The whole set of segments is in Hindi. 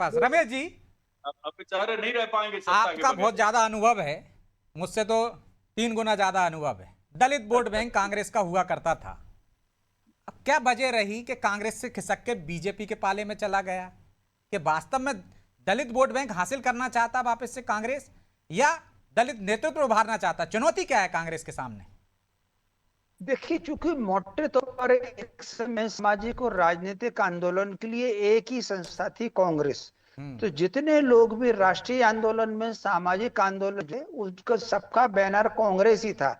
पास। रमेश जी, अब बेचारे नहीं रह पाएंगे सत्ता के आपका बगैर। बहुत ज्यादा अनुभव है, मुझसे तो 3 गुना ज्यादा अनुभव है। दलित वोट बैंक कांग्रेस का हुआ करता था, अब क्या वजह रही कि कांग्रेस से खिसक के बीजेपी के पाले में चला गया? कि वास्तव में दलित वोट बैंक हासिल करना चाहता वापस से कांग्रेस, या दलित नेतृत्व उभारना चाहता? चुनौती क्या है कांग्रेस के सामने? देखिए, चूंकि मोटे तौर पर एक समय सामाजिक और राजनीतिक आंदोलन के लिए एक ही संस्था थी, कांग्रेस। तो जितने लोग भी राष्ट्रीय आंदोलन में सामाजिक आंदोलन थे, उसका सबका बैनर कांग्रेस ही था।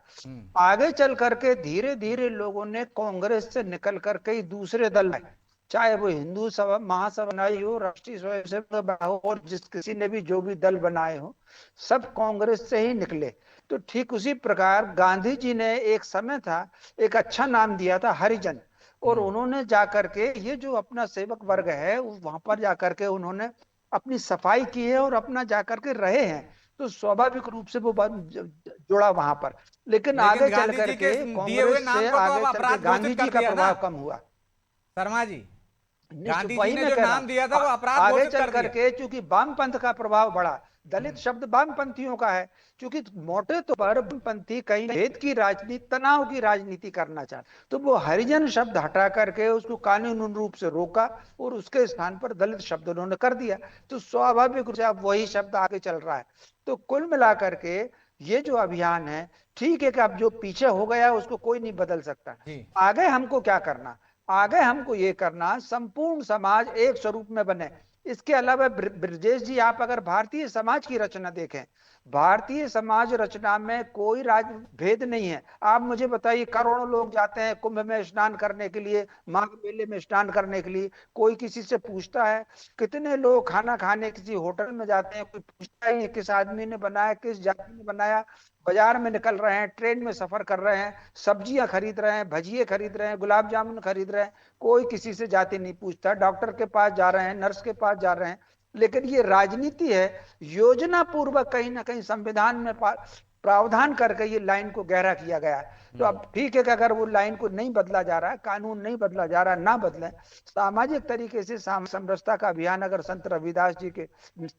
आगे चल करके धीरे धीरे लोगों ने कांग्रेस से निकल करके ही दूसरे दल आए, चाहे वो हिंदू सभा महासभा बनाई हो, राष्ट्रीय स्वयंसेवक हो, और जिस किसी ने भी जो भी दल बनाए हो, सब कांग्रेस से ही निकले। तो ठीक उसी प्रकार गांधी जी ने एक समय था, एक अच्छा नाम दिया था, हरिजन। और उन्होंने जाकर के ये जो अपना सेवक वर्ग है, वहां पर जाकर के उन्होंने अपनी सफाई की है और अपना जाकर के रहे हैं। तो स्वाभाविक रूप से वो जुड़ा वहां पर। लेकिन लेकिन आगे चल गांधी जी के करके दिए हुए कांग्रेस नाम से को तो अब आगे चल के अपराध गांधी घोषित जी कर का दिया ना प्रभाव कम हुआ। शर्मा जी। निश्चित गांधी जी वही ने मैं जो कह रहा नाम दिया था हूं। वो अपराध आगे घोषित चल कर दिया। करके चूंकि वामपंथ का प्रभाव बढ़ा, दलित शब्द वामपंथियों का है। क्योंकि मोटे तौर पर वामपंथी कहीं भेद की राजनीति, तनाव की राजनीति करना चाहते, तो वो हरिजन शब्द हटा करके उसको कानूनी रूप से रोका और उसके स्थान पर दलित शब्द उन्होंने कर दिया। तो स्वाभाविक रूप से अब वही शब्द आगे चल रहा है। तो कुल मिलाकर के ये जो अभियान है, ठीक है कि अब जो पीछे हो गया उसको कोई नहीं बदल सकता। जी। आगे हमको क्या करना? आगे हमको ये करना, संपूर्ण समाज एक स्वरूप में बने। इसके अलावा ब्रजेश जी, आप अगर भारतीय समाज की रचना देखें, भारतीय समाज रचना में कोई राज भेद नहीं है। आप मुझे बताइए, करोड़ों लोग जाते हैं कुंभ में स्नान करने के लिए, माघ मेले में स्नान करने के लिए, कोई किसी से पूछता है? कितने लोग खाना खाने किसी होटल में जाते हैं, कोई पूछता है किस आदमी ने बनाया, किस जाति ने बनाया? बाजार में निकल रहे हैं, ट्रेन में सफर कर रहे हैं, सब्जियां खरीद रहे हैं, भजिए खरीद रहे हैं, गुलाब जामुन खरीद रहे हैं, कोई किसी से जाति नहीं पूछता। डॉक्टर के पास जा रहे हैं, नर्स के पास जा रहे हैं। लेकिन ये राजनीति है, योजना पूर्वक कहीं ना कहीं संविधान में प्रावधान करके ये लाइन को गहरा किया गया है। तो अब ठीक है कि अगर वो लाइन को नहीं बदला जा रहा है, कानून नहीं बदला जा रहा है, ना बदले, सामाजिक तरीके से समरसता का अभियान अगर संत रविदास जी के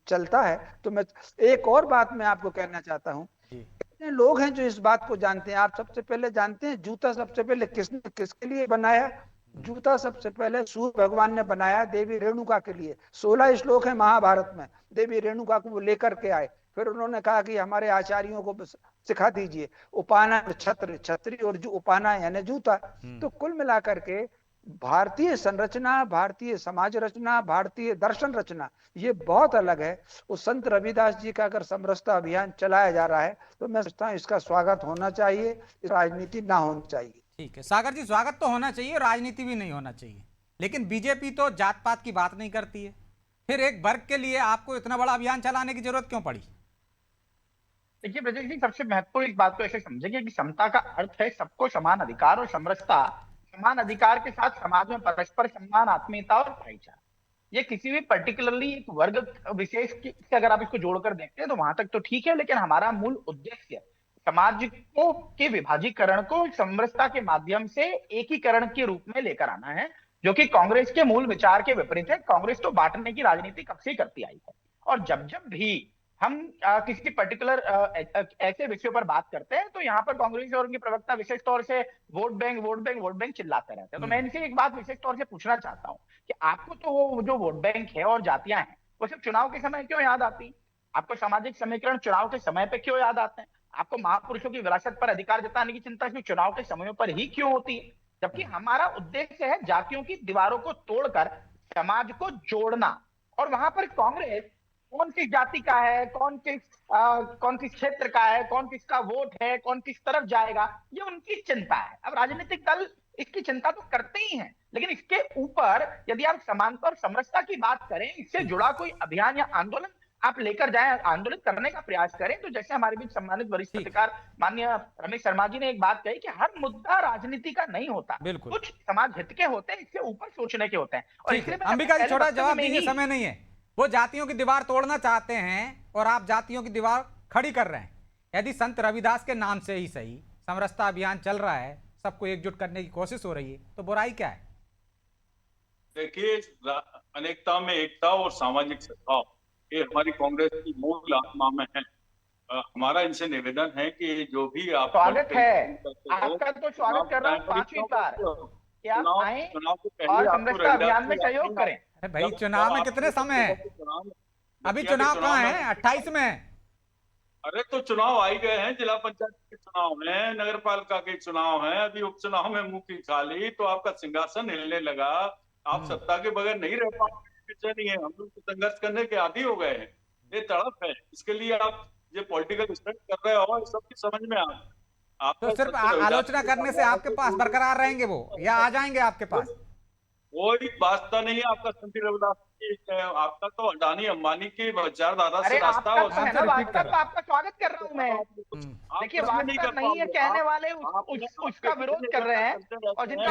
चलता है, तो मैं एक और बात मैं आपको कहना चाहता हूं। कितने लोग हैं जो इस बात को जानते हैं? आप सबसे पहले जानते हैं जूता सबसे पहले किसने किसके लिए बनाया? जूता सबसे पहले सूर्य भगवान ने बनाया देवी रेणुका के लिए। 16 श्लोक है महाभारत में, देवी रेणुका को वो लेकर के आए। फिर उन्होंने कहा कि हमारे आचार्यों को सिखा दीजिए, उपाना छत्र, छत्री और जो उपाना यानी जूता। तो कुल मिलाकर के भारतीय संरचना, भारतीय समाज रचना, भारतीय दर्शन रचना, ये बहुत अलग है। उस संत रविदास जी का अगर समरसता अभियान चलाया जा रहा है, तो मैं सोचता हूँ इसका स्वागत होना चाहिए, राजनीति ना होनी चाहिए। ठीक है सागर जी, स्वागत तो होना चाहिए, राजनीति भी नहीं होना चाहिए। लेकिन बीजेपी तो जात पात की बात नहीं करती है, फिर एक वर्ग के लिए आपको इतना बड़ा अभियान चलाने की जरूरत क्यों पड़ी? देखिए ब्रजेश जी, सबसे महत्वपूर्ण इस बात को ऐसे समझेंगे कि समता का अर्थ है सबको समान अधिकार, और समरसता समान अधिकार के साथ समाज में परस्पर सम्मान, आत्मीयता और भाईचारा। ये किसी भी पर्टिकुलरली एक वर्ग विशेष से अगर आप इसको जोड़कर देखते हैं तो वहां तक तो ठीक है, लेकिन हमारा मूल उद्देश्य समाज को के विभाजीकरण को समरसता के माध्यम से एकीकरण के रूप में लेकर आना है, जो कि कांग्रेस के मूल विचार के विपरीत है। कांग्रेस तो बांटने की राजनीति कब से करती आई है, और जब जब भी हम किसी पर्टिकुलर ऐसे विषयों पर बात करते हैं तो यहाँ पर कांग्रेस और उनके प्रवक्ता विशेष तौर से vote bank vote bank vote bank चिल्लाते रहते हैं। तो मैं इनसे एक बात विशेष तौर से पूछना चाहता हूँ कि आपको तो वो जो वोट बैंक है और जातियां हैं वो सिर्फ चुनाव के समय क्यों याद आती? आपको सामाजिक समीकरण चुनाव के समय पे क्यों याद आते हैं? आपको महापुरुषों की विरासत पर अधिकार जताने की चिंता सिर्फ चुनाव के समयों पर ही क्यों होती है? जबकि हमारा उद्देश्य है जातियों की दीवारों को तोड़कर समाज को जोड़ना। और वहां पर कांग्रेस कौन किस जाति का है, कौन किस क्षेत्र का है, कौन किसका वोट है, कौन किस तरफ जाएगा, ये उनकी चिंता है। अब राजनीतिक दल इसकी चिंता तो करते ही हैं, लेकिन इसके ऊपर यदि आप समानता और समरसता की बात करें, इससे जुड़ा कोई अभियान या आंदोलन आप लेकर जाएं, आंदोलित करने का प्रयास करें, तो जैसे हमारे बीच सम्मानित वरिष्ठ ठीक। पत्रकार माननीय रमेश शर्मा जी ने एक बात कही कि हर मुद्दा राजनीति का नहीं होता, बिल्कुल कुछ समाज हित के होते हैं, इससे ऊपर सोचने के होते हैं। और ठीक है, इसलिए मैंने अपने अंबिका जी पहले छोटा वक्तव्य जवाब में दीजिए, ही समय नहीं है। वो जातियों की दीवार तोड़ना चाहते हैं और आप जातियों की दीवार खड़ी कर रहे हैं। यदि संत रविदास के नाम से ही सही समरसता अभियान चल रहा है, सबको एकजुट करने की कोशिश हो रही है, तो बुराई क्या है? देखिए अनेकता में एकता और सामाजिक सद्भाव, ये हमारी कांग्रेस की मूल आत्मा में है। हमारा इनसे निवेदन है कि जो भी आप स्वागत है, आपका तो स्वागत कर रहा हूँ 5वीं बार कि आप आए चुनाव से और पहले आपको समरसता अभियान में सहयोग करें। अरे भाई चुनाव में कितने समय है? अभी चुनाव कहाँ है? 28 में। अरे तो चुनाव आ ही गए हैं, जिला पंचायत के चुनाव हैं, नगर पालिका के चुनाव हैं, अभी उपचुनाव में मुंह की खाली, तो आपका सिंहासन हिलने लगा। आप सत्ता के बगैर नहीं रह पाएंगे, नहीं है। हम लोग तो संघर्ष करने के आदी हो गए हैं, ये तड़प है। इसके लिए आप ये पॉलिटिकल स्टंट कर रहे हो, सबकी समझ में तो सिर्फ आलोचना करने से आपके पास बरकरार रहेंगे वो, या आ जाएंगे आपके पास? कोई वास्ता नहीं है आपका संत रविदास की, आपका तो अडानी अंबानी की विचारधारा से अरे रास्ता आपका और तो है ना वास्ता, तो आपका स्वागत कर रहा हूँ मैं। देखिए वास्ता नहीं है, कहने वाले उसका विरोध कर रहे हैं, और जिनका